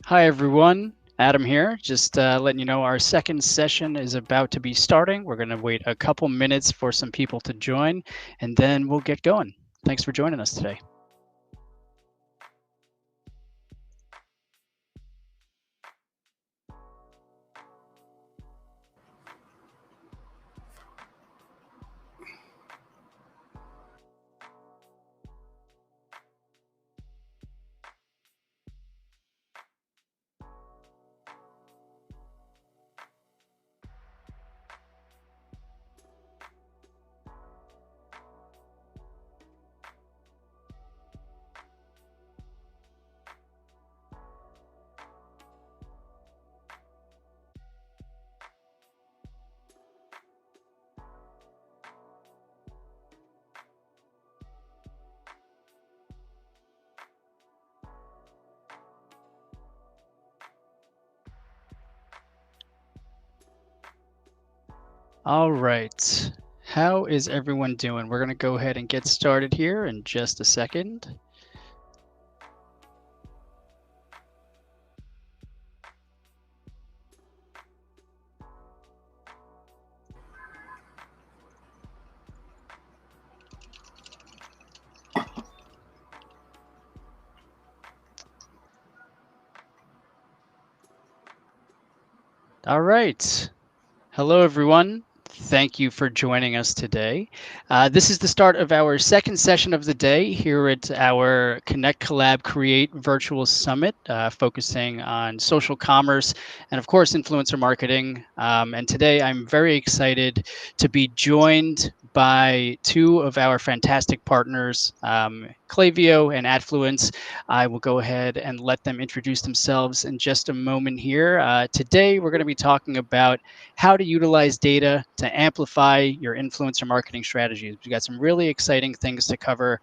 Hi, everyone. Adam here. Just letting you know our second session is about to be starting. We're going to wait a couple minutes for some people to join, and then we'll get going. Thanks for joining us today. All right. How is everyone doing? We're going to go ahead and get started here in just a second. All right. Hello, everyone. Thank you for joining us today. This is the start of our second session of the day here at our Connect Collab Create Virtual Summit, focusing on social commerce and, of course, influencer marketing. And today I'm very excited to be joined by two of our fantastic partners, Clavio and Atfluence. I will go ahead and let them introduce themselves in just a moment here. Today, we're going to be talking about how to utilize data to amplify your influencer marketing strategies. We've got some really exciting things to cover.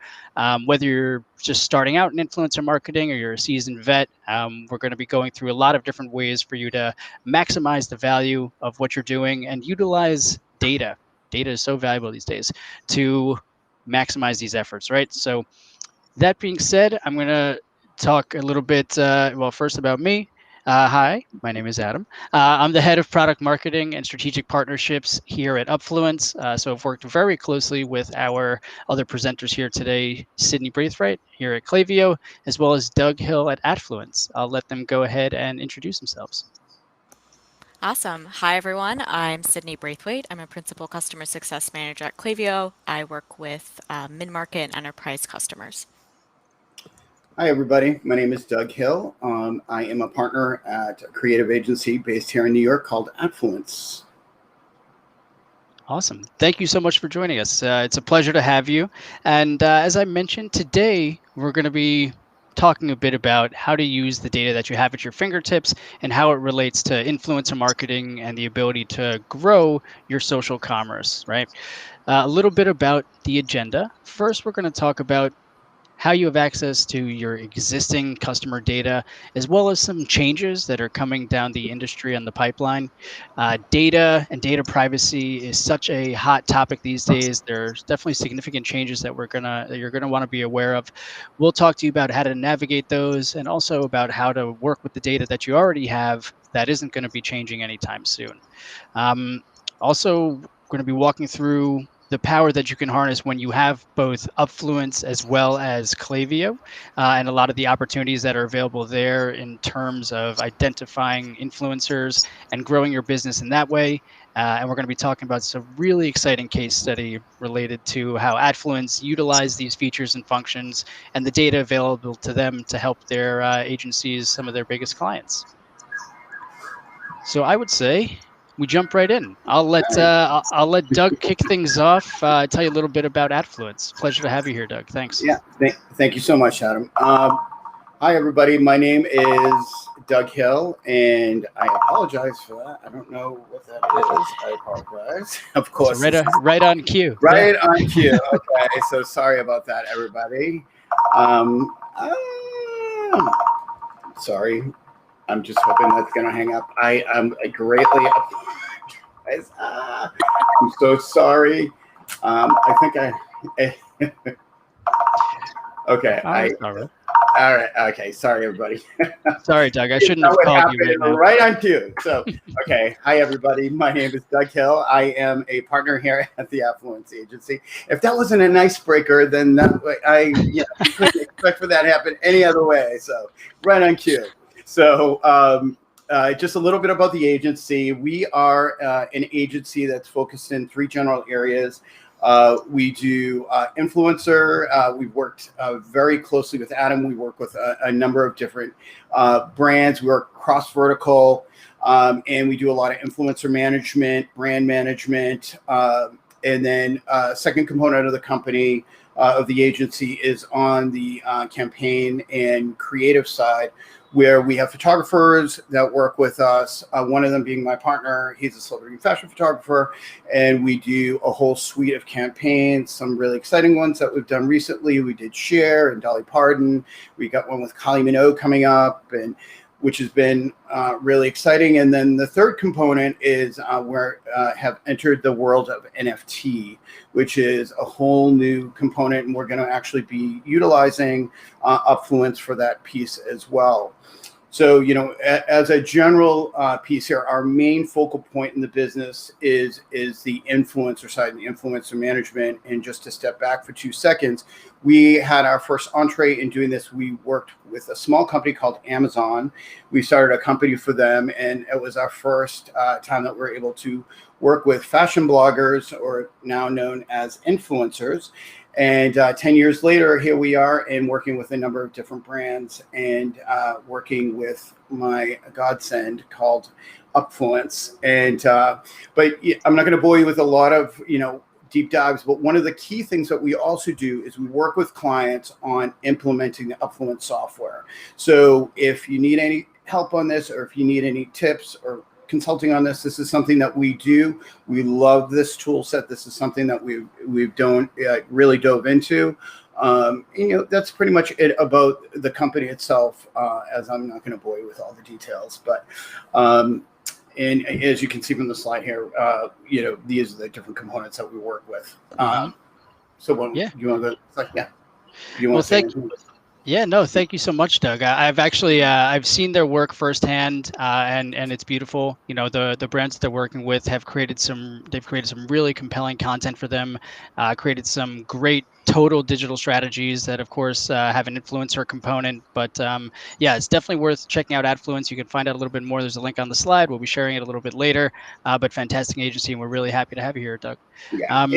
Whether you're just starting out in influencer marketing or you're a seasoned vet, we're going to be going through a lot of different ways for you to maximize the value of what you're doing and utilize data. Data is so valuable these days to maximize these efforts, right? So that being said, I'm going to talk a little bit, first about me. Hi, my name is Adam. I'm the head of product marketing and strategic partnerships here at Upfluence. So I've worked very closely with our other presenters here today, Sydney Braithwaite here at Clavio, as well as Doug Hill at Atfluence. I'll let them go ahead and introduce themselves. Awesome. Hi, everyone. I'm Sydney Braithwaite. I'm a Principal Customer Success Manager at Clavio. I work with mid-market and enterprise customers. Hi, everybody. My name is Doug Hill. I am a partner at a creative agency based here in New York called Atfluence. Awesome. Thank you so much for joining us. It's a pleasure to have you. And as I mentioned, today we're going to be talking a bit about how to use the data that you have at your fingertips and how it relates to influencer marketing and the ability to grow your social commerce, right? A little bit about the agenda. First, we're going to talk about how you have access to your existing customer data, as well as some changes that are coming down the industry and the pipeline. Data and data privacy is such a hot topic these days. There's definitely significant changes that you're gonna want to be aware of. We'll talk to you about how to navigate those, and also about how to work with the data that you already have that isn't going to be changing anytime soon. Um, Also, going to be walking through the power that you can harness when you have both Upfluence as well as Clavio, and a lot of the opportunities that are available there in terms of identifying influencers and growing your business in that way. And we're going to be talking about some really exciting case study related to how Adfluence utilize these features and functions and the data available to them to help their agencies, some of their biggest clients. So I would say we jump right in. I'll let Doug kick things off. Tell you a little bit about Adfluence. Pleasure to have you here, Doug. Thanks. Yeah, thank you so much, Adam. Hi, everybody. My name is Doug Hill, and I apologize for that. I don't know what that is. I apologize. Of So course, this is right on cue. Yeah. right on cue. Okay, so sorry about that, everybody. Um, sorry. I'm just hoping that's going to hang up. I greatly apologize. I'm so sorry. I think I. Okay, Oh, it's all right. All right. Okay. Sorry, everybody. Sorry, Doug. I You shouldn't know have what called you happened right now. right on cue. So, okay. Hi, everybody. My name is Doug Hill. I am a partner here at the Affluence Agency. If that wasn't an icebreaker, then you couldn't expect for that to happen any other way. So, right on cue. So, just a little bit about the agency. We are an agency that's focused in three general areas. We do influencer. We've worked very closely with Adam. We work with a number of different brands. We work cross vertical, and we do a lot of influencer management, brand management, and then second component of the company of the agency is on the campaign and creative side, where we have photographers that work with us. One of them being my partner. He's a celebrity fashion photographer, and we do a whole suite of campaigns, some really exciting ones that we've done recently. We did Cher and Dolly Parton. We got one with Kylie Minogue coming up, and which has been really exciting. And then the third component is have entered the world of NFT, which is a whole new component, and we're going to actually be utilizing Upfluence for that piece as well. So, as a general piece here, our main focal point in the business is the influencer side and the influencer management. And just to step back for 2 seconds, we had our first entree in doing this. We worked with a small company called Amazon. We started a company for them, and it was our first time that we were able to work with fashion bloggers, or now known as influencers. And 10 years later, here we are, and working with a number of different brands, and working with my godsend called Upfluence. And but I'm not going to bore you with a lot of deep dives, but one of the key things that we also do is we work with clients on implementing the Upfluence software. So if you need any help on this, or if you need any tips or consulting on this is something that we do. We love this tool set. This is something that we've really dove into. That's pretty much it about the company itself, as I'm not going to bore you with all the details. But and as you can see from the slide here, these are the different components that we work with. So when you want to go, you want to say anything? Yeah, no, thank you so much, Doug. I've actually I've seen their work firsthand, and it's beautiful. The brands that they're working with they've created some really compelling content for them, created some great total digital strategies that, of course, have an influencer component. But yeah, it's definitely worth checking out Atfluence. You can find out a little bit more. There's a link on the slide. We'll be sharing it a little bit later. But fantastic agency, and we're really happy to have you here, Doug. Yeah,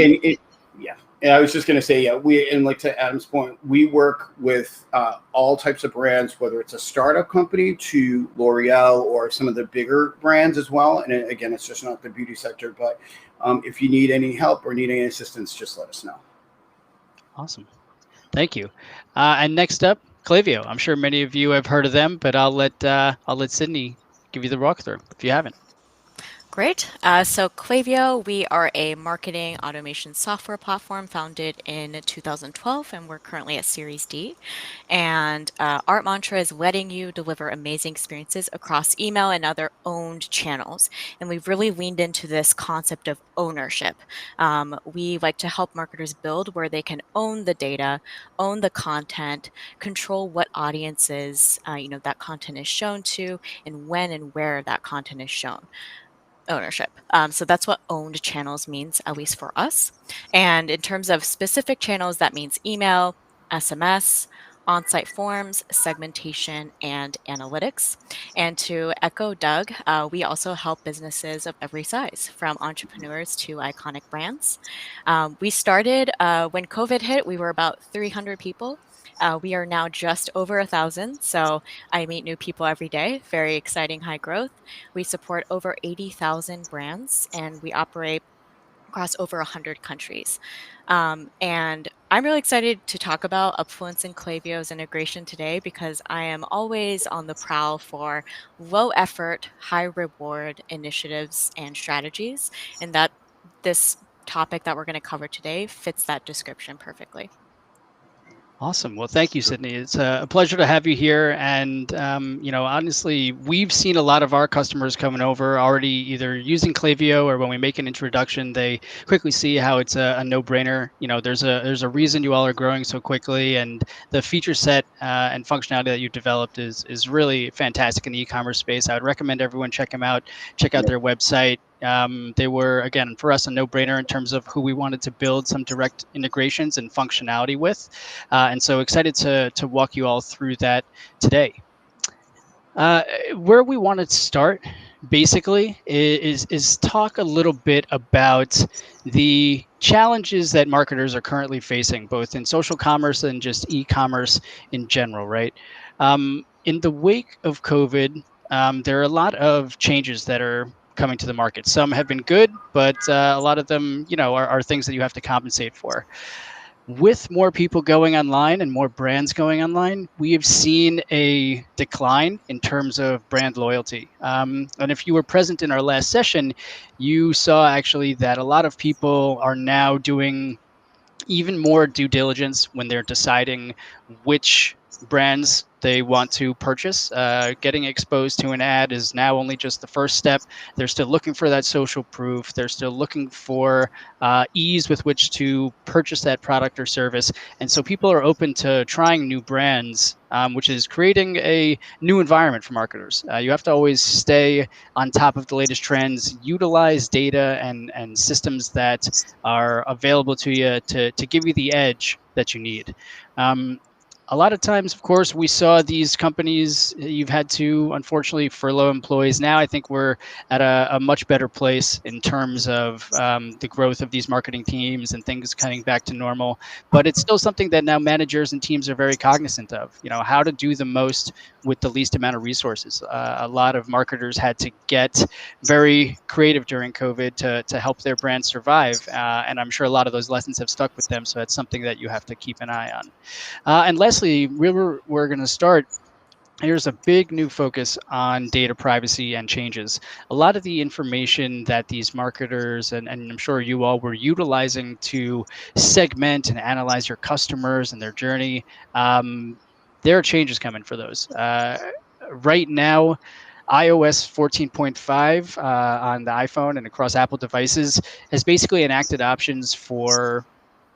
yeah. And I was just going to say, like to Adam's point, we work with all types of brands, whether it's a startup company to L'Oreal or some of the bigger brands as well. And again, it's just not the beauty sector, but if you need any help or need any assistance, just let us know. Awesome. Thank you. And next up, Clavio. I'm sure many of you have heard of them, but I'll let Sydney give you the walkthrough if you haven't. Great. So Clavio, we are a marketing automation software platform founded in 2012, and we're currently at Series D. And our mantra is letting you deliver amazing experiences across email and other owned channels. And we've really leaned into this concept of ownership. We like to help marketers build where they can own the data, own the content, control what audiences that content is shown to, and when and where that content is shown. Ownership. So that's what owned channels means, at least for us. And in terms of specific channels, that means email, SMS, on-site forms, segmentation, and analytics. And to echo Doug, we also help businesses of every size, from entrepreneurs to iconic brands. We started when COVID hit, we were about 300 people. We are now just over 1,000. So I meet new people every day. Very exciting, high growth. We support over 80,000 brands, and we operate across over 100 countries. And I'm really excited to talk about Upfluence and Clavio's integration today, because I am always on the prowl for low effort, high reward initiatives and strategies, and that this topic that we're going to cover today fits that description perfectly. Awesome. Well, thank you, Sydney. It's a pleasure to have you here. And, honestly, we've seen a lot of our customers coming over already either using Clavio, or when we make an introduction, they quickly see how it's a no-brainer. There's a reason you all are growing so quickly, and the feature set and functionality that you've developed is really fantastic in the e-commerce space. I would recommend everyone check them out, check out their website. They were, again, for us, a no-brainer in terms of who we wanted to build some direct integrations and functionality with. And so excited to walk you all through that today. Where we want to start, basically, is talk a little bit about the challenges that marketers are currently facing, both in social commerce and just e-commerce in general, right? In the wake of COVID, there are a lot of changes that are coming to the market. Some have been good, but a lot of them, are things that you have to compensate for. With more people going online and more brands going online, we have seen a decline in terms of brand loyalty. And if you were present in our last session, you saw actually that a lot of people are now doing even more due diligence when they're deciding which brands they want to purchase. Getting exposed to an ad is now only just the first step. They're still looking for that social proof. They're still looking for ease with which to purchase that product or service. And so people are open to trying new brands, which is creating a new environment for marketers. You have to always stay on top of the latest trends, utilize data and systems that are available to you to give you the edge that you need. A lot of times, of course, we saw these companies, you've had to, unfortunately, furlough employees. Now I think we're at a much better place in terms of the growth of these marketing teams and things coming back to normal. But it's still something that now managers and teams are very cognizant of, how to do the most with the least amount of resources. A lot of marketers had to get very creative during COVID to help their brand survive. And I'm sure a lot of those lessons have stuck with them. So that's something that you have to keep an eye on. And lastly, we're going to start. Here's a big new focus on data privacy and changes. A lot of the information that these marketers and I'm sure you all were utilizing to segment and analyze your customers and their journey, there are changes coming for those. Right now, iOS 14.5 on the iPhone and across Apple devices has basically enacted options for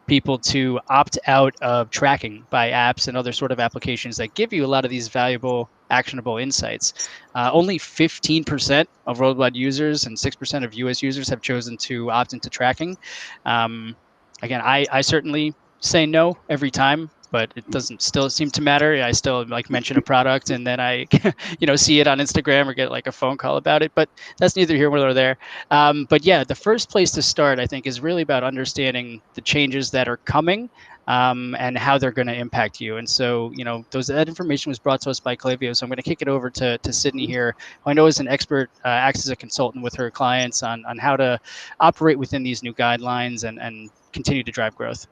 people to opt out of tracking by apps and other sort of applications that give you a lot of these valuable, actionable insights. Only 15% of worldwide users and 6% of US users have chosen to opt into tracking. Again, I certainly say no every time, but it doesn't still seem to matter. I still mention a product and then I, see it on Instagram or get like a phone call about it, but that's neither here nor there. But yeah, the first place to start, I think, is really about understanding the changes that are coming and how they're going to impact you. And so, that information was brought to us by Clavio. So I'm going to kick it over to Sydney here, who I know is an expert, acts as a consultant with her clients on how to operate within these new guidelines and continue to drive growth.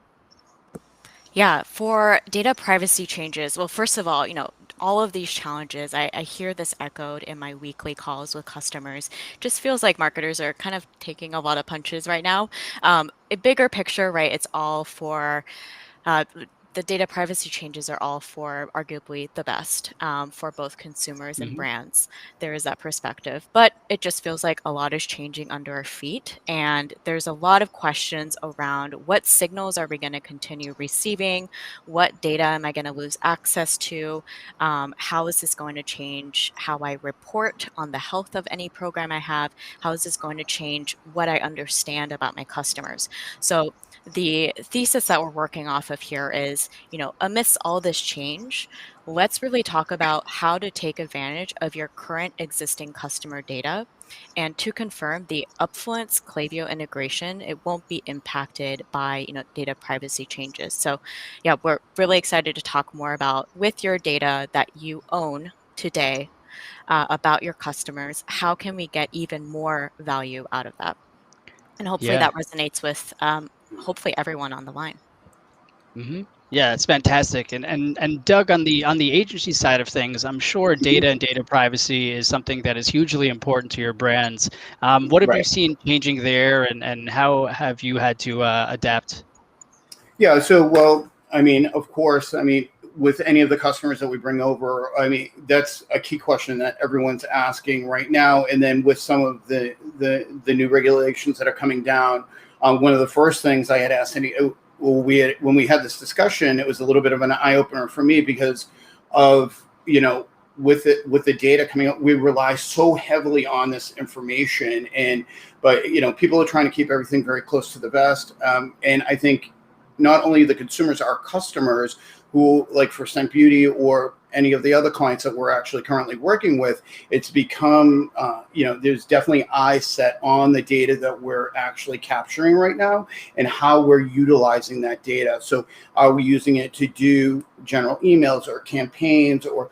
Yeah, for data privacy changes, well, first of all of these challenges, I hear this echoed in my weekly calls with customers. Just feels like marketers are kind of taking a lot of punches right now. A bigger picture, right? It's all for the data privacy changes are all for arguably the best for both consumers and brands. There is that perspective, but it just feels like a lot is changing under our feet. And there's a lot of questions around what signals are we going to continue receiving? What data am I going to lose access to? How is this going to change how I report on the health of any program I have? How is this going to change what I understand about my customers? So the thesis that we're working off of here is, amidst all this change, let's really talk about how to take advantage of your current existing customer data. And to confirm, the Upfluence Klaviyo integration, it won't be impacted by, data privacy changes. So yeah, we're really excited to talk more about with your data that you own today about your customers, how can we get even more value out of that? And hopefully Yeah. that resonates with hopefully everyone on the line. Yeah, it's fantastic. And Doug, on the agency side of things, I'm sure data and data privacy is something that is hugely important to your brands. What have you Right. seen changing there, and how have you had to adapt? Yeah. So, well, I mean, of course, I mean, with any of the customers that we bring over, I mean, that's a key question that everyone's asking right now. And then with some of the new regulations that are coming down, one of the first things I had asked when we had this discussion, it was a little bit of an eye opener for me because of, with the data coming up, we rely so heavily on this information, but people are trying to keep everything very close to the vest, and I think not only the consumers, our customers, who, like for Scent Beauty or any of the other clients that we're actually currently working with, it's become, there's definitely eyes set on the data that we're actually capturing right now and how we're utilizing that data. So are we using it to do general emails or campaigns, or,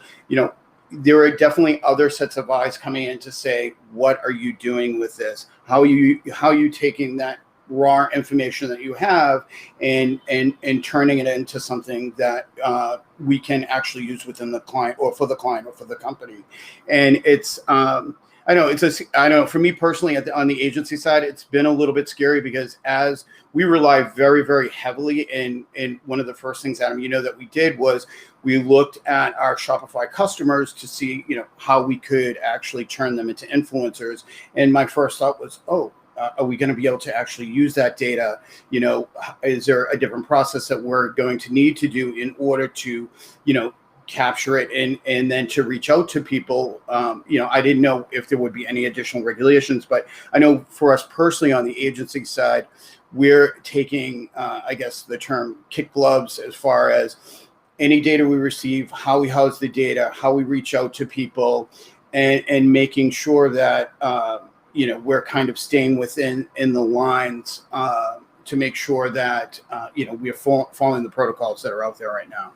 there are definitely other sets of eyes coming in to say, what are you doing with this? How are you taking that raw information that you have and turning it into something that we can actually use within the client or for the company. And it's I know for me personally on the agency side, it's been a little bit scary because as we rely very, very heavily, and one of the first things, Adam, that we did was we looked at our Shopify customers to see, how we could actually turn them into influencers. And my first thought was, are we going to be able to actually use that data? Is there a different process that we're going to need to do in order to, capture it and then to reach out to people? I didn't know if there would be any additional regulations, but I know for us personally on the agency side, we're taking, I guess, the term kick gloves as far as any data we receive, how we house the data, how we reach out to people, and making sure that, we're kind of staying within the lines to make sure that, we're following the protocols that are out there right now.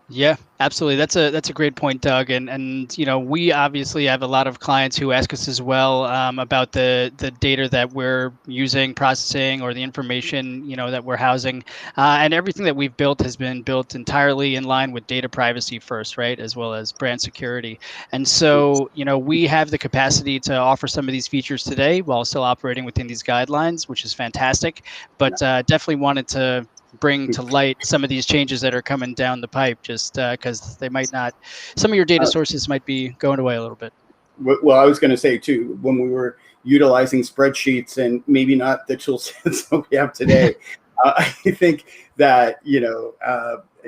Yeah, absolutely. That's a great point, Doug. And we obviously have a lot of clients who ask us as well about the data that we're using, processing, or the information that we're housing, and everything that we've built has been built entirely in line with data privacy first, right, as well as brand security. And so we have the capacity to offer some of these features today while still operating within these guidelines, which is fantastic. But definitely wanted to bring to light some of these changes that are coming down the pipe, just because they might not, some of your data sources might be going away a little bit. Well, I was going to say too, when we were utilizing spreadsheets and maybe not the tool sets that we have today, I think that,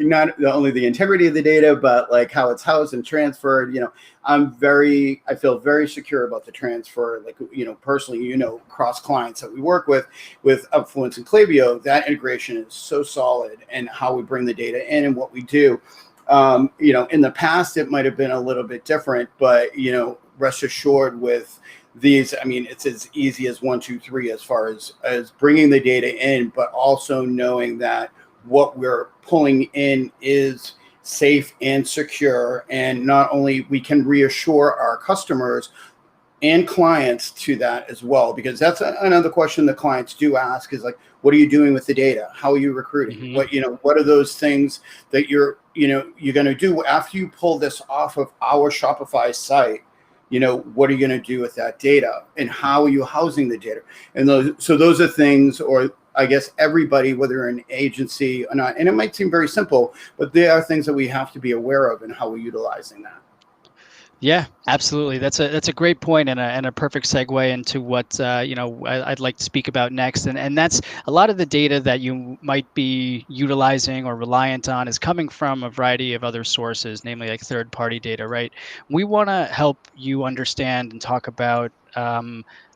not only the integrity of the data, but like how it's housed and transferred, I feel very secure about the transfer. Like, personally, cross clients that we work with Upfluence and Clavio, that integration is so solid, and how we bring the data in and what we do. In the past, it might have been a little bit different, but, rest assured with these, I mean, it's as easy as 1, 2, 3 as far as bringing the data in, but also knowing that what we're pulling in is safe and secure. And not only we can reassure our customers and clients to that as well, because that's another question the clients do ask is like, what are you doing with the data? How are you recruiting? Mm-hmm. What are those things that you're going to do after you pull this off of our Shopify site? What are you going to do with that data, and how are you housing the data? And those are things, or I guess everybody, whether you're an agency or not, and it might seem very simple, but there are things that we have to be aware of and how we're utilizing that. Yeah, absolutely. That's a great point, and a perfect segue into what I'd like to speak about next. And that's a lot of the data that you might be utilizing or reliant on is coming from a variety of other sources, namely like third-party data, right? We want to help you understand and talk about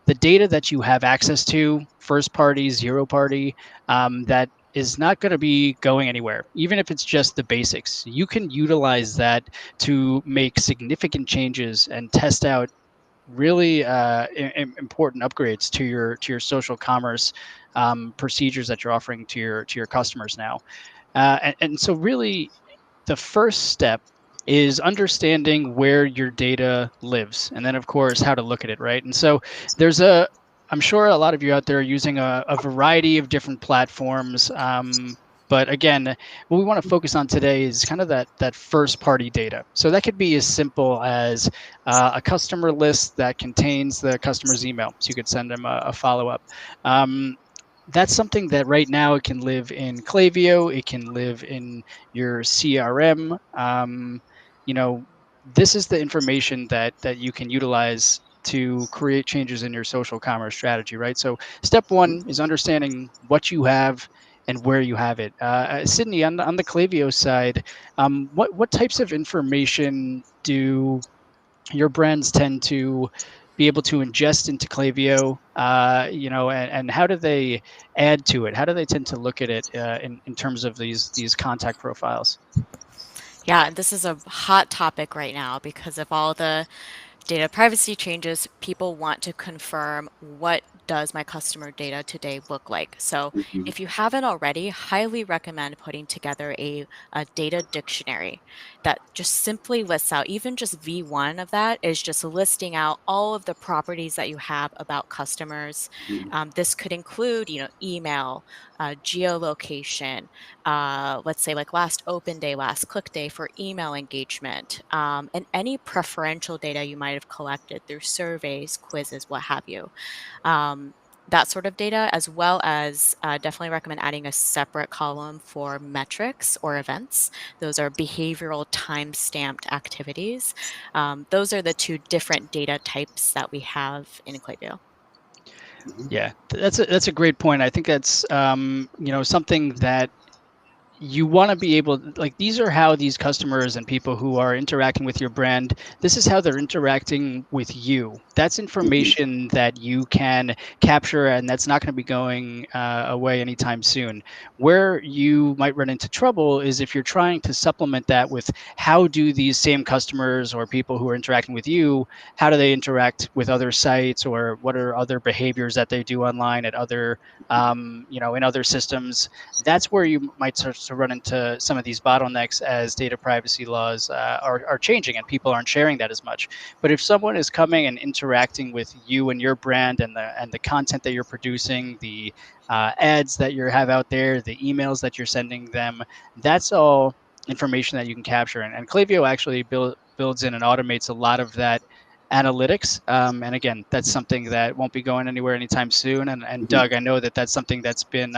the data that you have access to, first party, zero party, that is not going to be going anywhere, even if it's just the basics. You can utilize that to make significant changes and test out really important upgrades to your social commerce procedures that you're offering to your customers now. And so really, the first step is understanding where your data lives, and then of course how to look at it, right? And so I'm sure a lot of you out there are using a variety of different platforms. But again, what we want to focus on today is kind of that first party data. So that could be as simple as a customer list that contains the customer's email. So you could send them a follow-up. that's something that right now it can live in Clavio, it can live in your CRM. You know, this is the information that you can utilize to create changes in your social commerce strategy, right? So step Mhm. one is understanding what you have and where you have it. Sydney, on the Clavio side, what types of information do your brands tend to be able to ingest into Clavio, and how do they add to it? How do they tend to look at it in terms of these contact profiles? Yeah, and this is a hot topic right now because of all the data privacy changes. People want to confirm, what does my customer data today look like? So Mhm. if you haven't already, highly recommend putting together a data dictionary that just simply lists out, even just V1 of that is just listing out all of the properties that you have about customers. Mhm. This could include, email, geolocation, let's say like last open day, last click day for email engagement, and any preferential data you might have collected through surveys, quizzes, what have you. Um, that sort of data, as well as definitely recommend adding a separate column for metrics or events. Those are behavioral time-stamped activities. Those are the two different data types that we have in Klaviyo. Mhm. Yeah, that's a great point. I think that's something that you want to be able, like, these are how these customers and people who are interacting with your brand, this is how they're interacting with you. That's Mhm. information that you can capture, and that's not going to be going away anytime soon. Where you might run into trouble is if you're trying to supplement that with, how do these same customers or people who are interacting with you, how do they interact with other sites, or what are other behaviors that they do online at other in other systems. That's where you might start to run into some of these bottlenecks as data privacy laws are changing and people aren't sharing that as much. But if someone is coming and interacting with you and your brand and the content that you're producing, the ads that you have out there, the emails that you're sending them, that's all information that you can capture. And Clavio actually builds in and automates a lot of that analytics. And again, that's something that won't be going anywhere anytime soon. And Mhm. Doug, I know that that's something that's been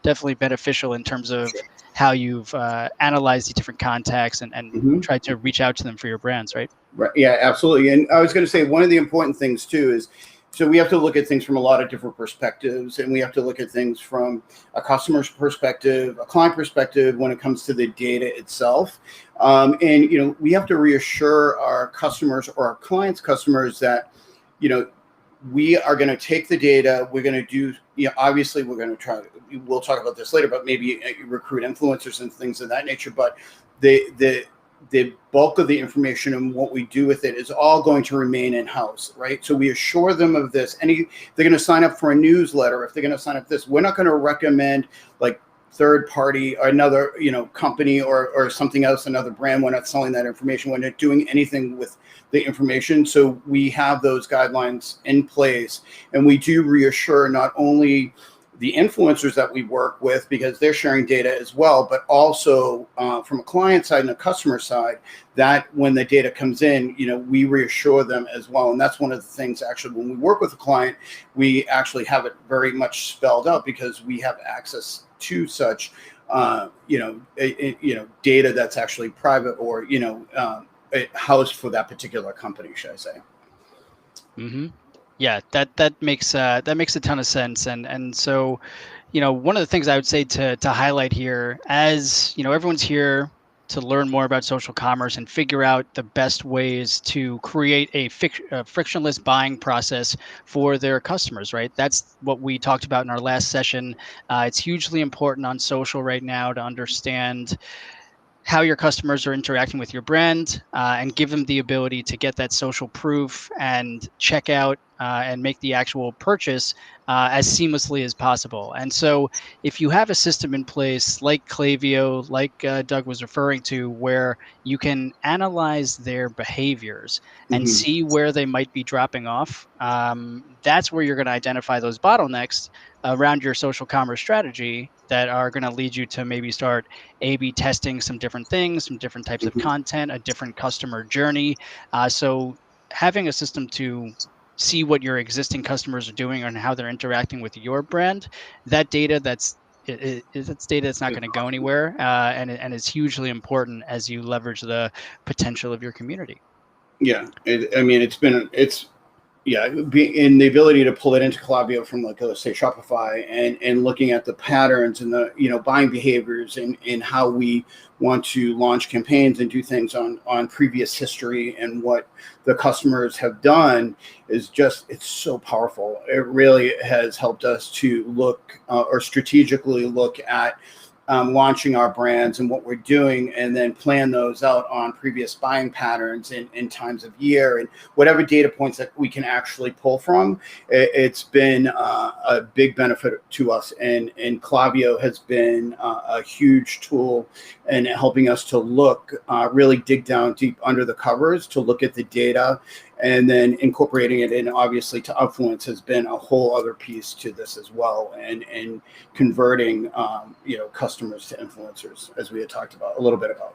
definitely beneficial in terms of Sure. how you've analyzed the different contacts and Mhm. tried to reach out to them for your brands, right? Right. Yeah, absolutely. And I was going to say one of the important things too is, so we have to look at things from a lot of different perspectives, and we have to look at things from a customer's perspective, a client perspective when it comes to the data itself. And we have to reassure our customers or our clients' customers that you know we are going to take the data. We're going to do, obviously we're going to try. We'll talk about this later, but maybe recruit influencers and things of that nature. But the bulk of the information and what we do with it is all going to remain in house, right? So we assure them of this. They're going to sign up for a newsletter. If they're going to sign up this, we're not going to recommend like third party or another company or something else, another brand. We're not selling that information. We're not doing anything with the information. So we have those guidelines in place, and we do reassure not only the influencers that we work with, because they're sharing data as well, but also from a client side and a customer side, that when the data comes in, we reassure them as well. And that's one of the things, actually, when we work with a client, we actually have it very much spelled out, because we have access to such data that's actually private, or housed for that particular company, should I say. hmm Yeah, that makes a ton of sense. And so, one of the things I would say to highlight here, as everyone's here to learn more about social commerce and figure out the best ways to create a frictionless buying process for their customers, right? That's what we talked about in our last session. It's hugely important on social right now to understand how your customers are interacting with your brand, and give them the ability to get that social proof and check out and make the actual purchase as seamlessly as possible. And so, if you have a system in place like Clavio, like Doug was referring to, where you can analyze their behaviors and Mm-hmm. see where they might be dropping off, that's where you're going to identify those bottlenecks around your social commerce strategy that are going to lead you to maybe start A/B testing some different things, some different types of Mm-hmm. content, a different customer journey. So having a system to see what your existing customers are doing and how they're interacting with your brand, that data that's data that's not going to go anywhere, and it's hugely important as you leverage the potential of your community. Yeah, I mean, it's yeah, and the ability to pull it into Clavio from, like, let's say Shopify, and looking at the patterns and the, buying behaviors, and how we want to launch campaigns and do things on previous history and what the customers have done is just, it's so powerful. It really has helped us to look, or strategically look at, launching our brands and what we're doing, and then plan those out on previous buying patterns in times of year, and whatever data points that we can actually pull from. It's been a big benefit to us, and Clavio has been a huge tool in helping us to look, really dig down deep under the covers to look at the data, and then incorporating it in, obviously, to Upfluence has been a whole other piece to this as well, and converting, customers to influencers, as we had talked about a little bit about.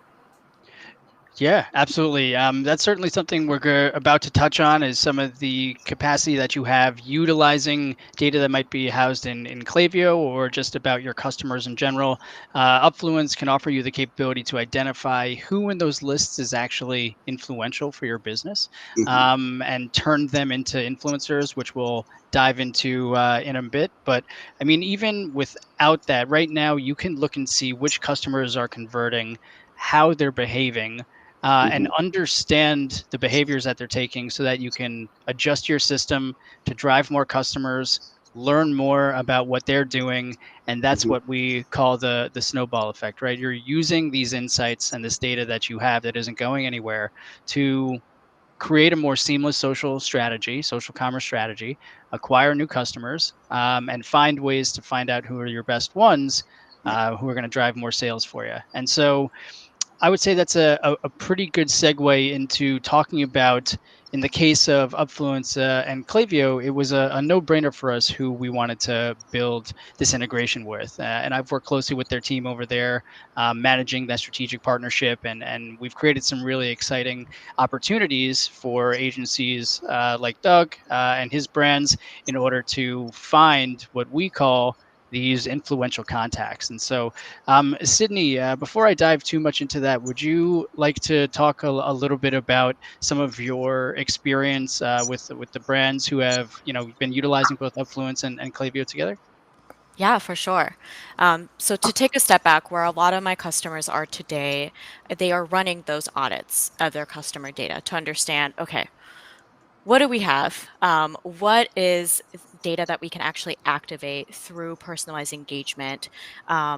Yeah, absolutely. That's certainly something we're about to touch on, is some of the capacity that you have utilizing data that might be housed in Clavio, or just about your customers in general. Upfluence can offer you the capability to identify who in those lists is actually influential for your business, Mm-hmm. and turn them into influencers, which we'll dive into in a bit. But I mean, even without that, right now you can look and see which customers are converting, how they're behaving, and Mm-hmm. understand the behaviors that they're taking, so that you can adjust your system to drive more customers, learn more about what they're doing. And that's Mm-hmm. what we call the snowball effect, right? You're using these insights and this data that you have that isn't going anywhere to create a more seamless social commerce strategy, acquire new customers, and find ways to find out who are your best ones, Yeah. who are going to drive more sales for you. And so I would say that's a pretty good segue into talking about, in the case of Upfluence and Clavio, it was a no-brainer for us who we wanted to build this integration with. And I've worked closely with their team over there, managing that strategic partnership, and we've created some really exciting opportunities for agencies like Doug and his brands, in order to find what we call these influential contacts. And so, Sydney, before I dive too much into that, would you like to talk a little bit about some of your experience with the brands who have been utilizing both Upfluence and Klaviyo together? Yeah, for sure. So to take a step back, where a lot of my customers are today, they are running those audits of their customer data to understand, okay, what do we have? What is data that we can actually activate through personalized engagement?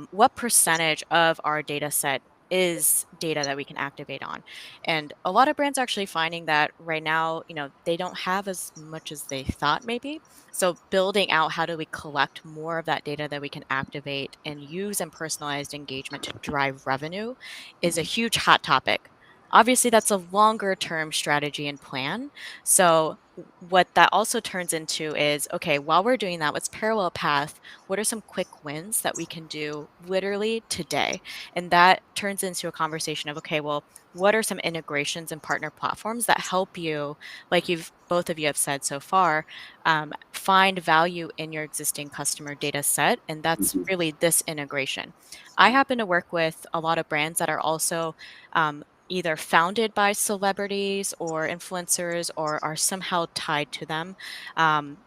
What percentage of our data set is data that we can activate on? And a lot of brands are actually finding that right now, they don't have as much as they thought maybe. So building out how do we collect more of that data that we can activate and use in personalized engagement to drive revenue is a huge hot topic. Obviously, that's a longer term strategy and plan. So what that also turns into is, okay, while we're doing that, let's parallel path. What are some quick wins that we can do literally today? And that turns into a conversation of, okay, well, what are some integrations and partner platforms that help you, like you've both of you have said so far, find value in your existing customer data set? And that's Mm-hmm. really this integration. I happen to work with a lot of brands that are also either founded by celebrities or influencers or are somehow tied to them. Um,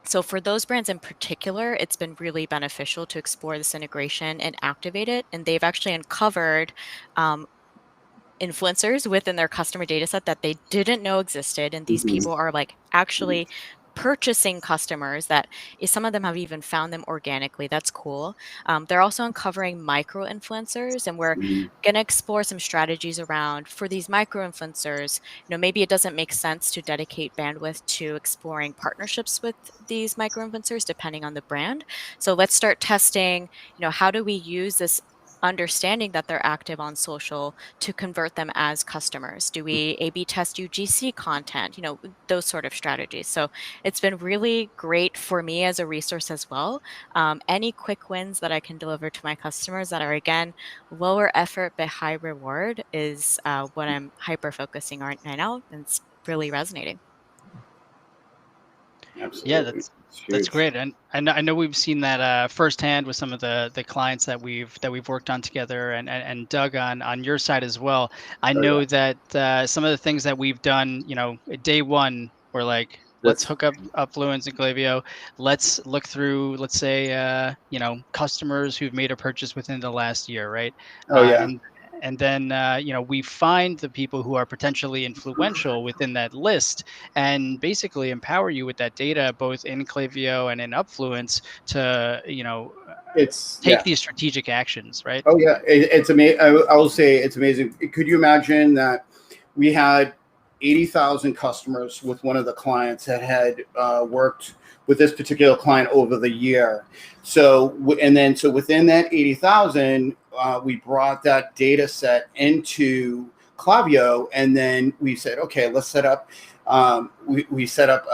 so for those brands in particular, it's been really beneficial to explore this integration and activate it. And they've actually uncovered um, influencers within their customer data set that they didn't know existed. And these Mm-hmm. people are like actually purchasing customers that some of them have even found them organically. That's cool. They're also uncovering micro influencers, and we're Mm-hmm. going to explore some strategies around for these micro influencers. Maybe it doesn't make sense to dedicate bandwidth to exploring partnerships with these micro influencers depending on the brand. So let's start testing, how do we use this understanding that they're active on social to convert them as customers? Do we A/B test UGC content? Those sort of strategies. So it's been really great for me as a resource as well. Any quick wins that I can deliver to my customers that are, again, lower effort but high reward is what I'm hyper focusing on right now. And it's really resonating. Yeah, Absolutely. It's that's huge. great, and I know we've seen that firsthand with some of the clients that we've worked on together, and Doug on your side as well. I Oh yeah. know that some of the things that we've done, day one, we're like, let's That's hook up Upfluence and Clavio. Let's look through, let's say, customers who've made a purchase within the last year, right? oh yeah. And then we find the people who are potentially influential within that list and basically empower you with that data both in Clavio and in Upfluence to It's take yeah. these strategic actions, right? Oh yeah, it's amazing. I will say it's amazing. Could you imagine that we had 80,000 customers with one of the clients that had worked with this particular client over the year? So within that 80,000, we brought that data set into Clavio, and then we said, okay, let's set up. We set up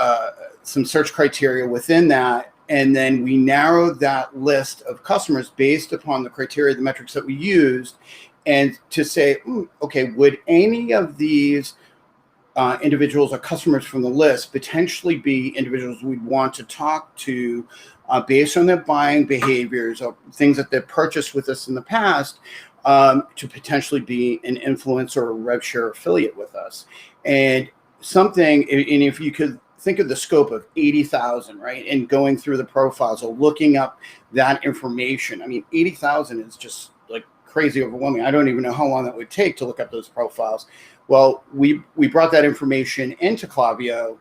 some search criteria within that, and then we narrowed that list of customers based upon the criteria, the metrics that we used, and to say, okay, would any of these individuals or customers from the list potentially be individuals we'd want to talk to based on their buying behaviors or things that they've purchased with us in the past, to potentially be an influencer or rev share affiliate with us. And and if you could think of the scope of 80,000, right? And going through the profiles or looking up that information. I mean, 80,000 is just like crazy overwhelming. I don't even know how long that would take to look up those profiles. Well, we brought that information into Clavio,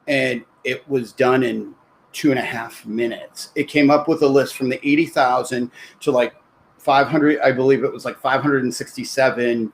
and it was done in 2.5 minutes. It came up with a list from the 80,000 to like 500. I believe it was like 567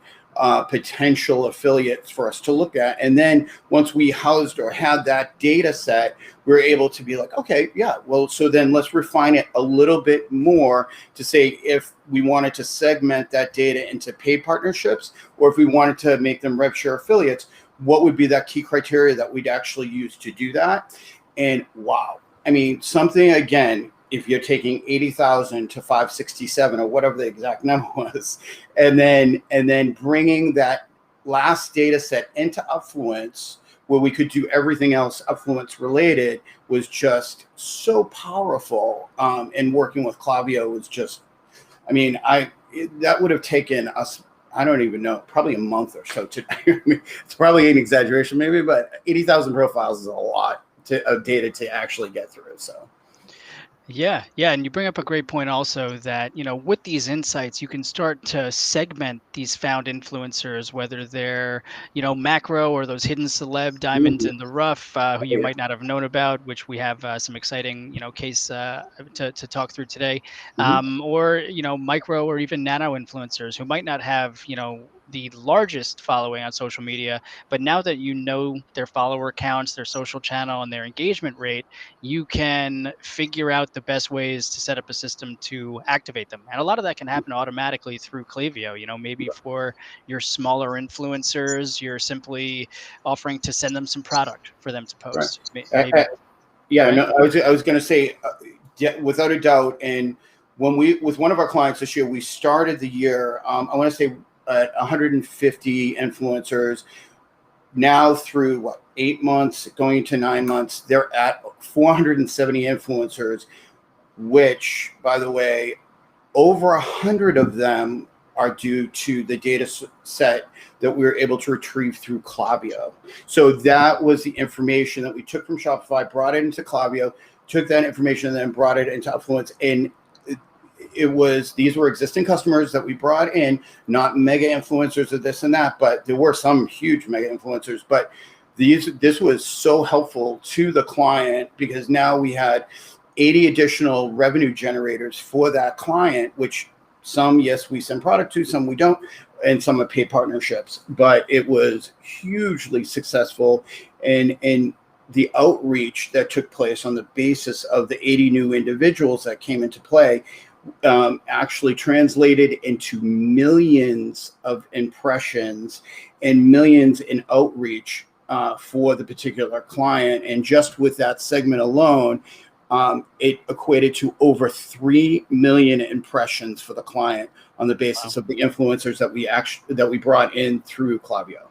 potential affiliates for us to look at. And then once we housed or had that data set, we were able to be like, okay, yeah, well, so then let's refine it a little bit more to say if we wanted to segment that data into paid partnerships, or if we wanted to make them rev share affiliates, what would be that key criteria that we'd actually use to do that? And wow, I mean, something again, if you're taking 80,000 to 567 or whatever the exact number was, and then bringing that last data set into Upfluence, where we could do everything else Upfluence related, was just so powerful. And working with Clavio was just, I mean, that would have taken us, I don't even know, probably a month or so to. I mean, it's probably an exaggeration, maybe, but 80,000 profiles is a lot of data to actually get through. So. Yeah, yeah, and you bring up a great point also that, with these insights, you can start to segment these found influencers, whether they're, macro or those hidden celeb diamonds Mhm. in the rough, who Oh, you yeah. might not have known about, which we have some exciting, case to talk through today, Mhm. or, micro or even nano influencers who might not have, the largest following on social media, but now that you know their follower counts, their social channel, and their engagement rate, you can figure out the best ways to set up a system to activate them. And a lot of that can happen automatically through Clavio. Maybe for your smaller influencers, you're simply offering to send them some product for them to Right. post. Uh, uh, Maybe, yeah, right? no, I was going to say, yeah, without a doubt. And when with one of our clients this year, we started the year, I want to say at 150 influencers. Now through what, 8 months, going to 9 months, they're at 470 influencers, which, by the way, over 100 of them are due to the data set that we were able to retrieve through Clavio. So that was the information that we took from Shopify, brought it into Clavio, took that information and then brought it into Upfluence. And these were existing customers that we brought in, not mega influencers of this and that, but there were some huge mega influencers. But this was so helpful to the client because now we had 80 additional revenue generators for that client, which some, yes, we send product to, some we don't, and some are paid partnerships. But it was hugely successful, and the outreach that took place on the basis of the 80 new individuals that came into play actually translated into millions of impressions and millions in outreach for the particular client. And just with that segment alone, it equated to over 3 million impressions for the client on the basis Wow. of the influencers that we brought in through Clavio.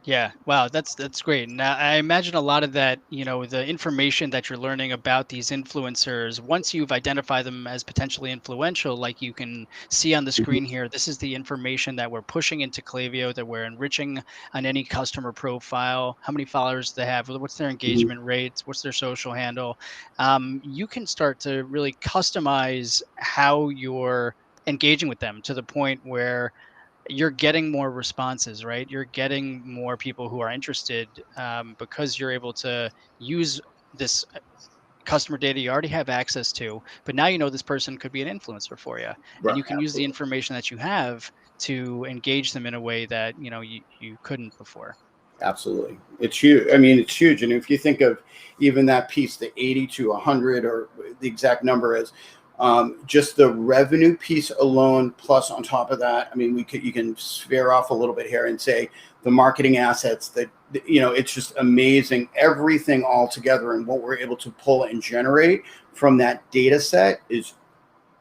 Yeah, wow, that's great. Now, I imagine a lot of that, the information that you're learning about these influencers, once you've identified them as potentially influential, like you can see on the Mhm. screen here, this is the information that we're pushing into Clavio, that we're enriching on any customer profile, how many followers they have, what's their Mhm. engagement rates, what's their social handle. You can start to really customize how you're engaging with them to the point where you're getting more responses, right? You're getting more people who are interested, because you're able to use this customer data you already have access to. But now you know this person could be an influencer for you, and Right, you can use the absolutely. information that you have to engage them in a way that you couldn't before. Absolutely. It's huge. I mean, it's huge. And if you think of even that piece, the 80 to 100, or the exact number is, just the revenue piece alone, plus on top of that, I mean, you can sphere off a little bit here and say the marketing assets that, it's just amazing. Everything all together and what we're able to pull and generate from that data set is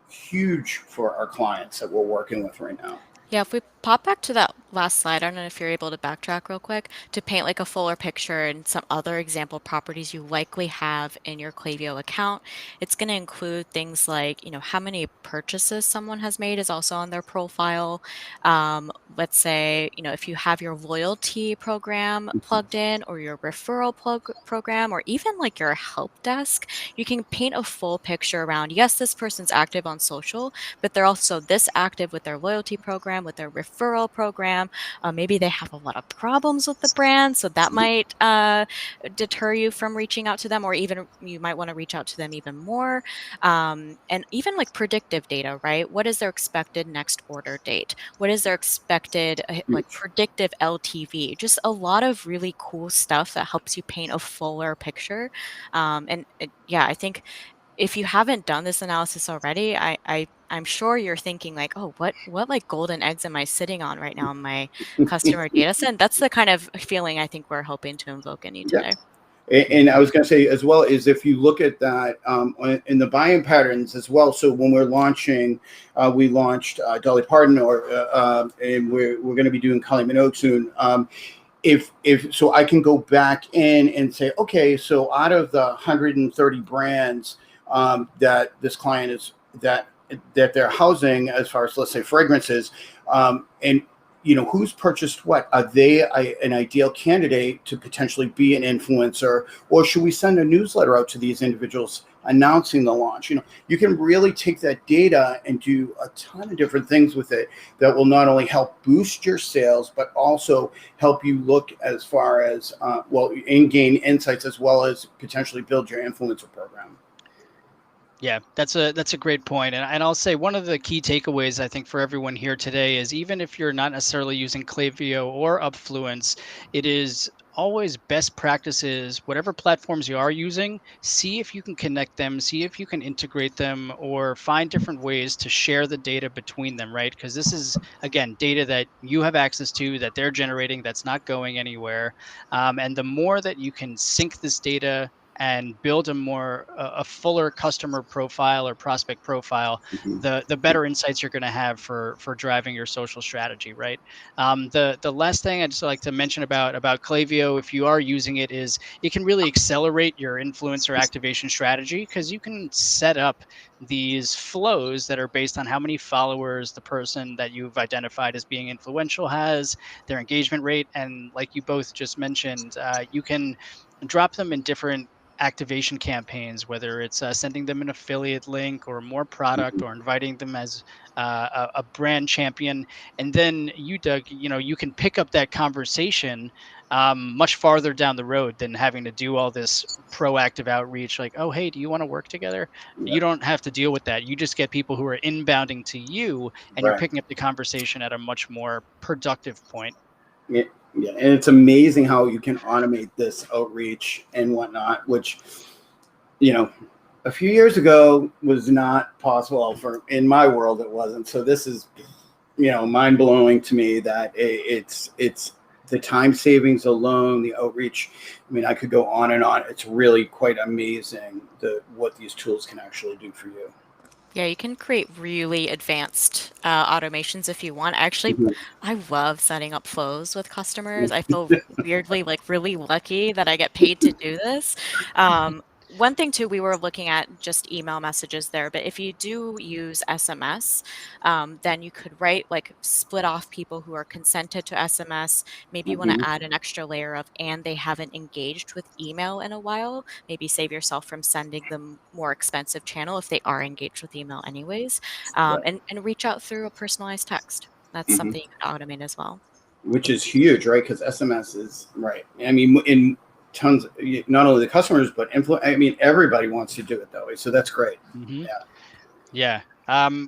huge for our clients that we're working with right now. Yeah, if we pop back to that last slide, I don't know if you're able to backtrack real quick to paint like a fuller picture and some other example properties you likely have in your Klaviyo account. It's going to include things like, how many purchases someone has made is also on their profile. Let's say, if you have your loyalty program plugged in or your referral program or even like your help desk, you can paint a full picture around, yes, this person's active on social, but they're also this active with their loyalty program, with their referral program. Maybe they have a lot of problems with the brand, so that might deter you from reaching out to them, or even you might want to reach out to them even more. And even like predictive data, right? What is their expected next order date? What is their expected like Huge. predictive LTV? Just a lot of really cool stuff that helps you paint a fuller picture. Yeah, I think if you haven't done this analysis already, I'm sure you're thinking like, oh, what like golden eggs am I sitting on right now in my customer data set? And that's the kind of feeling I think we're hoping to invoke in you Yeah. today. And I was going to say as well is if you look at that in the buying patterns as well. So when we're launching, we launched Dolly Parton, and we're going to be doing Kylie Minogue soon. If so, I can go back in and say, okay, so out of the 130 brands that this client is that they're housing, as far as let's say fragrances, and who's purchased what, are they an ideal candidate to potentially be an influencer, or should we send a newsletter out to these individuals announcing the launch? You can really take that data and do a ton of different things with it that will not only help boost your sales but also help you look as far as and gain insights as well as potentially build your influencer program. Yeah, that's a great point. And I'll say one of the key takeaways I think for everyone here today is, even if you're not necessarily using Clavio or Upfluence, it is always best practices, whatever platforms you are using, see if you can connect them, see if you can integrate them, or find different ways to share the data between them, right? Because this is, again, data that you have access to, that they're generating, that's not going anywhere. And the more that you can sync this data and build a fuller customer profile or prospect profile, Mhm. the better insights you're going to have for driving your social strategy, right? The last thing I'd just like to mention about Clavio, if you are using it, is it can really accelerate your influencer activation strategy, because you can set up these flows that are based on how many followers the person that you've identified as being influential has, their engagement rate, and like you both just mentioned, you can drop them in different activation campaigns, whether it's sending them an affiliate link or more product, Mhm. or inviting them as a brand champion. And then you, Doug, you can pick up that conversation much farther down the road than having to do all this proactive outreach, like, oh, hey, do you want to work together? You Yeah, don't have to deal with that. You just get people who are inbounding to you, and you're right. picking up the conversation at a much more productive point. Yeah, yeah, and it's amazing how you can automate this outreach and whatnot, which you know a few years ago was not possible. For in my world it wasn't. So this is mind blowing to me that it's the time savings alone, the outreach. I mean, I could go on and on. It's really quite amazing what these tools can actually do for you. Yeah, you can create really advanced automations if you want. Actually, Mhm. I love setting up flows with customers. I feel weirdly like really lucky that I get paid to do this. One thing too, we were looking at just email messages there, but if you do use SMS, then you could write like split off people who are consented to SMS. Maybe you want to Mhm. add an extra layer of and they haven't engaged with email in a while. Maybe save yourself from sending them more expensive channel if they are engaged with email anyways, Right. and reach out through a personalized text. That's Mhm. something you could automate as well. Which is huge, right? Because SMS is right. I mean, in tons, not only the customers, but I mean, everybody wants to do it that way. So that's great. Hmm. Yeah. Yeah.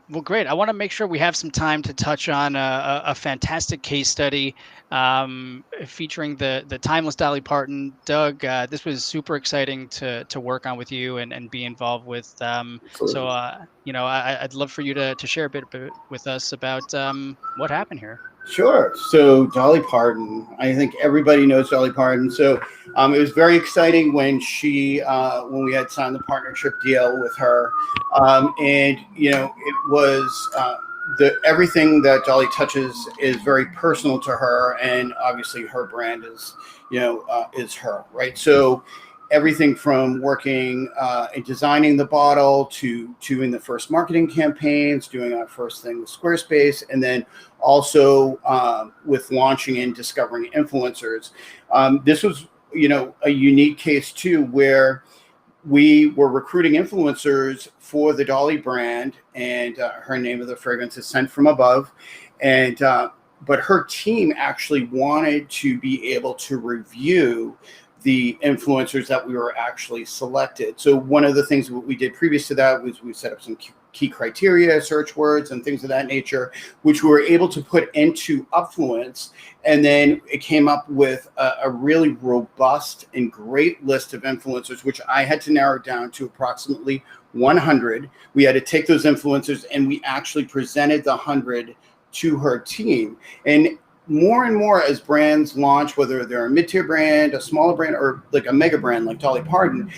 Well, great. I want to make sure we have some time to touch on a fantastic case study featuring the timeless Dolly Parton. Doug, this was super exciting to work on with you and be involved with. So, Absolutely. I'd love for you to share a bit with us about what happened here. Sure. So Dolly Parton, I think everybody knows Dolly Parton. So it was very exciting when when we had signed the partnership deal with her, and it was the everything that Dolly touches is very personal to her, and obviously her brand is her, right? So everything from working and designing the bottle to doing the first marketing campaigns, doing our first thing with Squarespace, and then also with launching and discovering influencers. This was, a unique case too, where we were recruiting influencers for the Dolly brand, and her name of the fragrance is Sent from Above, and but her team actually wanted to be able to review the influencers that we were actually selected. So one of the things that we did previous to that was we set up some key criteria, search words, and things of that nature, which we were able to put into Upfluence. And then it came up with a really robust and great list of influencers, which I had to narrow down to approximately 100. We had to take those influencers and we actually presented the 100 to her team. And more as brands launch, whether they're a mid-tier brand, a smaller brand, or like a mega brand like Dolly Parton,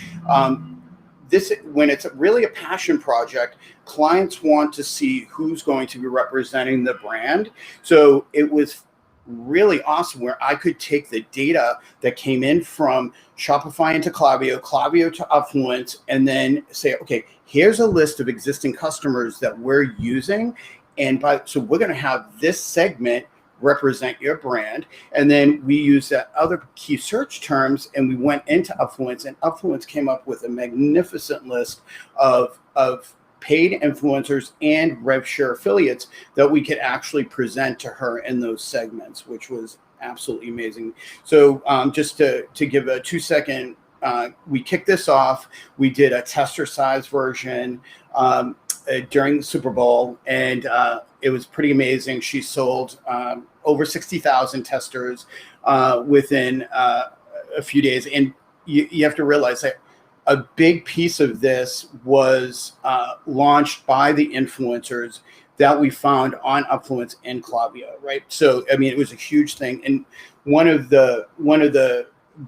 this when it's really a passion project, clients want to see who's going to be representing the brand. So it was really awesome where I could take the data that came in from Shopify into Clavio, Clavio to Upfluence, and then say, okay, here's a list of existing customers that we're using. So we're going to have this segment represent your brand. And then we use that other key search terms and we went into Upfluence, and Upfluence came up with a magnificent list of paid influencers and rev share affiliates that we could actually present to her in those segments, which was absolutely amazing. So just to give a 2-second, we kicked this off. We did a tester size version during the Super Bowl, and it was pretty amazing. She sold over 60,000 testers within a few days. And you have to realize that a big piece of this was launched by the influencers that we found on Upfluence and Clavio, right? So, I mean, it was a huge thing. And one of the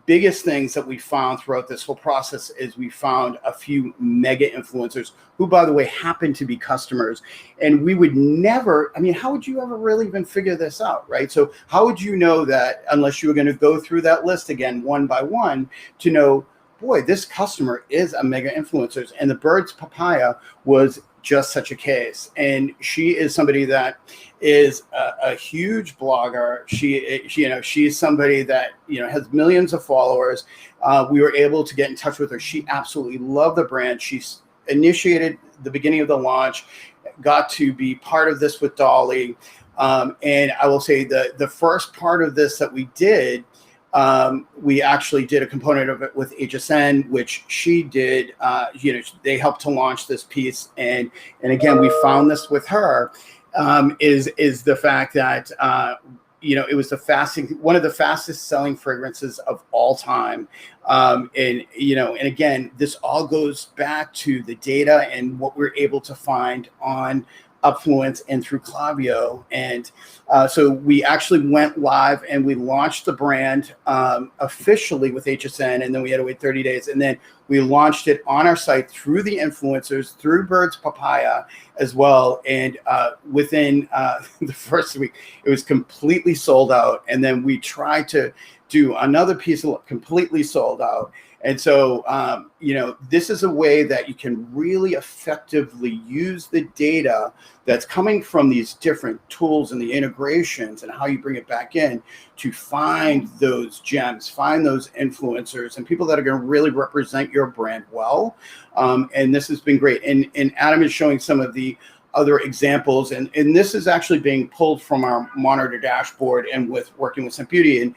biggest things that we found throughout this whole process is we found a few mega influencers who, by the way, happen to be customers. And we would never, I mean, how would you ever really even figure this out, right? So how would you know that unless you were going to go through that list again, one by one, to know, boy, this customer is a mega influencer. And the Bird's Papaya was just such a case. And she is somebody that is a huge blogger. She's somebody that, has millions of followers. We were able to get in touch with her. She absolutely loved the brand. She's initiated the beginning of the launch, got to be part of this with Dolly. And I will say the first part of this that we did, we actually did a component of it with HSN, which she did. They helped to launch this piece, and again, we found this with her is the fact that it was one of the fastest selling fragrances of all time, and again, this all goes back to the data and what we're able to find on Upfluence and through Clavio. And so we actually went live and we launched the brand officially with HSN, and then we had to wait 30 days. And then we launched it on our site through the influencers, through Bird's Papaya as well. And within the first week, it was completely sold out. And then we tried to do another piece of completely sold out. And so, this is a way that you can really effectively use the data that's coming from these different tools and the integrations and how you bring it back in to find those gems, find those influencers and people that are going to really represent your brand well. And this has been great. And Adam is showing some of the other examples. And this is actually being pulled from our monitor dashboard and with working with Scent Beauty. And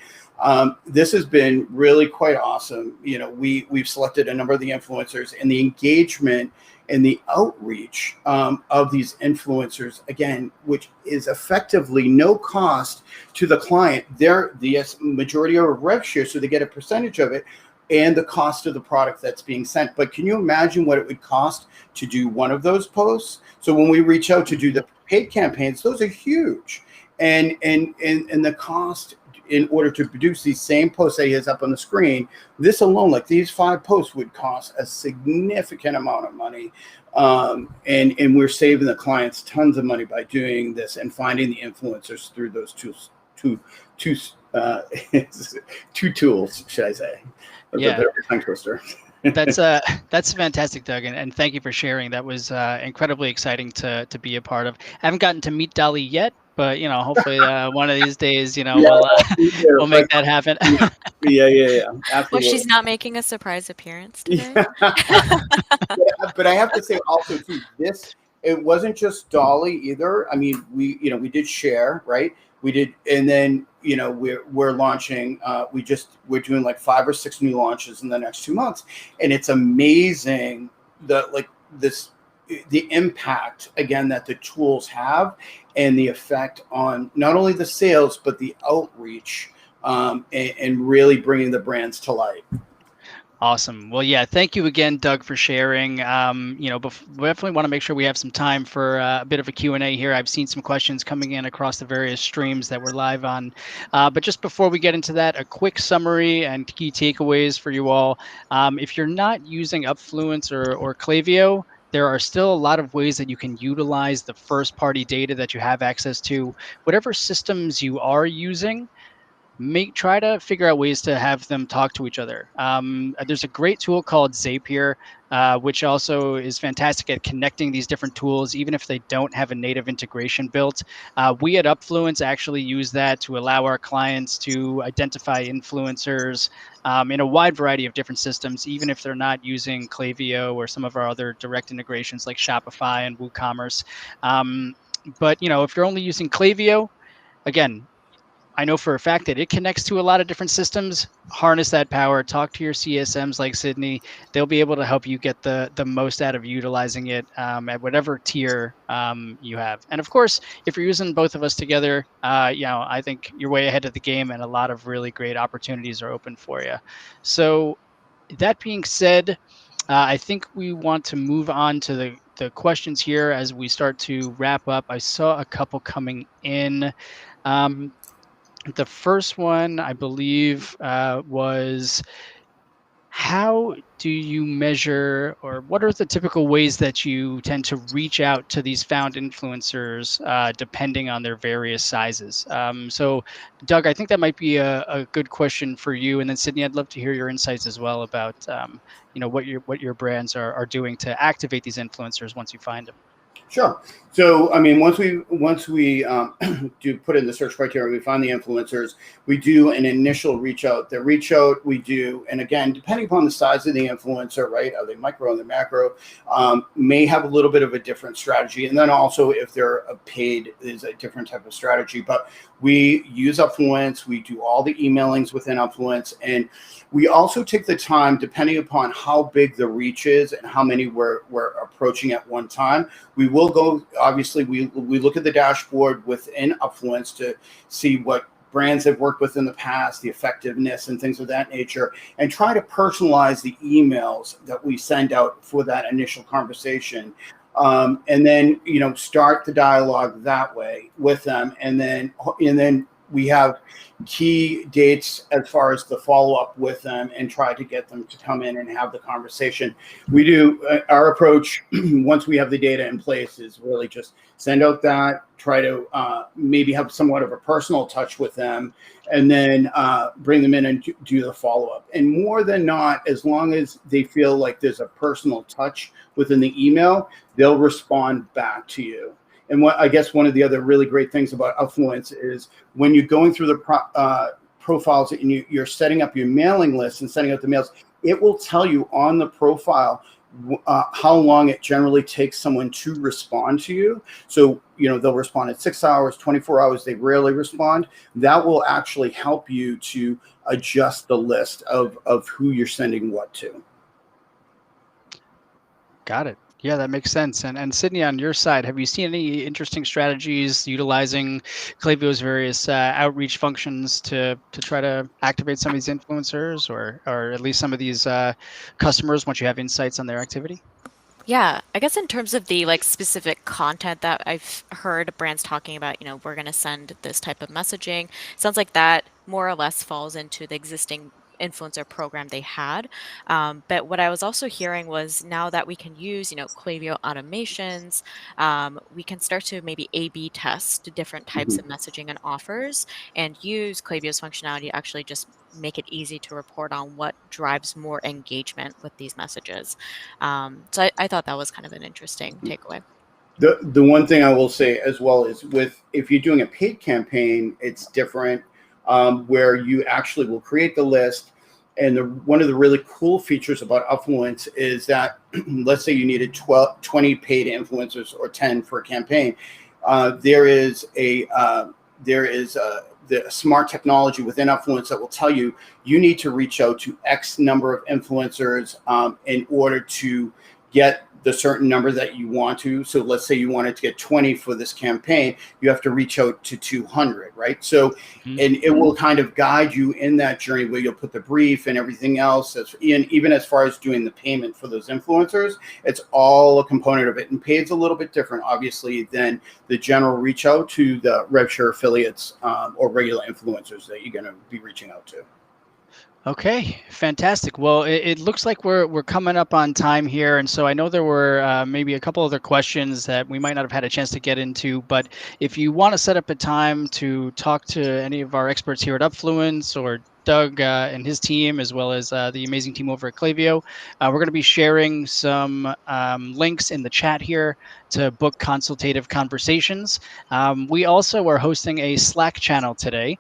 this has been really quite awesome. We've selected a number of the influencers, and the engagement and the outreach of these influencers, again, which is effectively no cost to the client. They're the majority of rev share, so they get a percentage of it, and the cost of the product that's being sent. But can you imagine what it would cost to do one of those posts? So when we reach out to do the paid campaigns, those are huge, and the cost in order to produce these same posts that he has up on the screen, this alone, like these 5 posts, would cost a significant amount of money. And we're saving the clients tons of money by doing this and finding the influencers through those two tools, should I say? That's a bit of a tongue twister. That's fantastic, Doug, and thank you for sharing. That was incredibly exciting to be a part of. I haven't gotten to meet Dolly yet, but hopefully one of these days, we'll make that happen. Yeah. Absolutely. Well, she's not making a surprise appearance today. But I have to say also too, it wasn't just Dolly either. I mean, we did Cher, right? We did, and then we're launching. We're doing like 5 or 6 new launches in the next 2 months, and it's amazing the impact again that the tools have and the effect on not only the sales but the outreach and really bringing the brands to light. Awesome. Well, yeah, thank you again, Doug, for sharing. We definitely want to make sure we have some time for a bit of a Q&A here. I've seen some questions coming in across the various streams that we're live on. But just before we get into that, a quick summary and key takeaways for you all. If you're not using Upfluence or Clavio, there are still a lot of ways that you can utilize the first-party data that you have access to. Whatever systems you are using, try to figure out ways to have them talk to each other. There's a great tool called Zapier, which also is fantastic at connecting these different tools, even if they don't have a native integration built. We at Upfluence actually use that to allow our clients to identify influencers in a wide variety of different systems, even if they're not using Clavio or some of our other direct integrations like Shopify and WooCommerce. But if you're only using Clavio, again, I know for a fact that it connects to a lot of different systems. Harness that power, talk to your CSMs like Sydney. They'll be able to help you get the most out of utilizing it at whatever tier you have. And of course, if you're using both of us together, I think you're way ahead of the game and a lot of really great opportunities are open for you. So that being said, I think we want to move on to the questions here as we start to wrap up. I saw a couple coming in. The first one, I believe, was how do you measure, or what are the typical ways that you tend to reach out to these found influencers depending on their various sizes? So, Doug, I think that might be a good question for you. And then Sydney, I'd love to hear your insights as well about what your brands are doing to activate these influencers once you find them. Sure. So, I mean, once we do put in the search criteria, we find the influencers, we do an initial reach out. The reach out we do, and again, depending upon the size of the influencer, right? Are they micro or the macro? May have a little bit of a different strategy. And then also if they're a paid, is a different type of strategy. But we use Upfluence, we do all the emailings within Upfluence, and we also take the time, depending upon how big the reach is and how many we're approaching at one time. We will go, obviously, we look at the dashboard within Upfluence to see what brands have worked with in the past, the effectiveness and things of that nature, and try to personalize the emails that we send out for that initial conversation. And then, start the dialogue that way with them. And then we have key dates as far as the follow-up with them and try to get them to come in and have the conversation. We do our approach once we have the data in place is really just send out that, try to maybe have somewhat of a personal touch with them, and then bring them in and do the follow-up. And more than not, as long as they feel like there's a personal touch within the email, they'll respond back to you. And I guess one of the other really great things about Upfluence is when you're going through the profiles and you're setting up your mailing list and sending out the mails, it will tell you on the profile how long it generally takes someone to respond to you. So, they'll respond in 6 hours, 24 hours, they rarely respond. That will actually help you to adjust the list of who you're sending what to. Got it. Yeah, that makes sense. And Sydney, on your side, have you seen any interesting strategies utilizing Clavio's various outreach functions to try to activate some of these influencers or at least some of these customers once you have insights on their activity? Yeah, I guess in terms of the specific content that I've heard brands talking about, we're going to send this type of messaging. Sounds like that more or less falls into the existing influencer program they had. But what I was also hearing was now that we can use, Clavio automations, we can start to maybe A/B test different types of messaging and offers and use Clavio's functionality to actually just make it easy to report on what drives more engagement with these messages. So I thought that was kind of an interesting takeaway. The one thing I will say as well is if you're doing a paid campaign, it's different, where you actually will create the list. And one of the really cool features about Upfluence is that let's say you needed 20 paid influencers or 10 for a campaign. There is the smart technology within Upfluence that will tell you need to reach out to X number of influencers in order to get the certain number that you want to. So let's say you wanted to get 20 for this campaign, you have to reach out to 200, right? So, and it will kind of guide you in that journey where you'll put the brief and everything else. Even as far as doing the payment for those influencers, it's all a component of it. And paid's a little bit different, obviously, than the general reach out to the rev share affiliates or regular influencers that you're going to be reaching out to. Okay, fantastic. Well, it looks like we're coming up on time here, and so I know there were maybe a couple other questions that we might not have had a chance to get into. But if you want to set up a time to talk to any of our experts here at Upfluence or Doug and his team, as well as the amazing team over at Clavio, we're going to be sharing some links in the chat here to book consultative conversations. We also are hosting a Slack channel today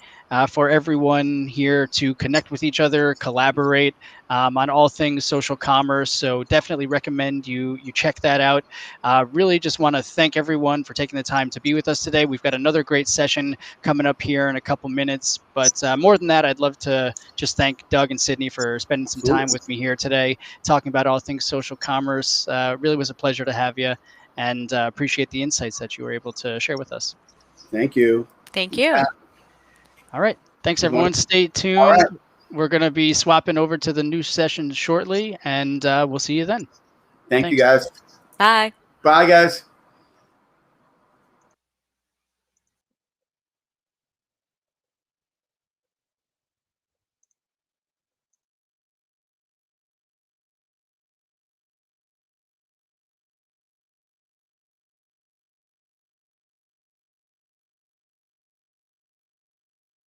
for everyone here to connect with each other, collaborate on all things social commerce. So definitely recommend you check that out. Really just want to thank everyone for taking the time to be with us today. We've got another great session coming up here in a couple minutes. But more than that, I'd love to just thank Doug and Sydney for spending some time with me here today, talking about all things social commerce. Really was a pleasure to have you, and appreciate the insights that you were able to share with us. Thank you. Thank you. All right. Thanks, everyone. Stay tuned. Right. We're going to be swapping over to the new session shortly, and we'll see you then. Thank you, guys. Bye. Bye, guys.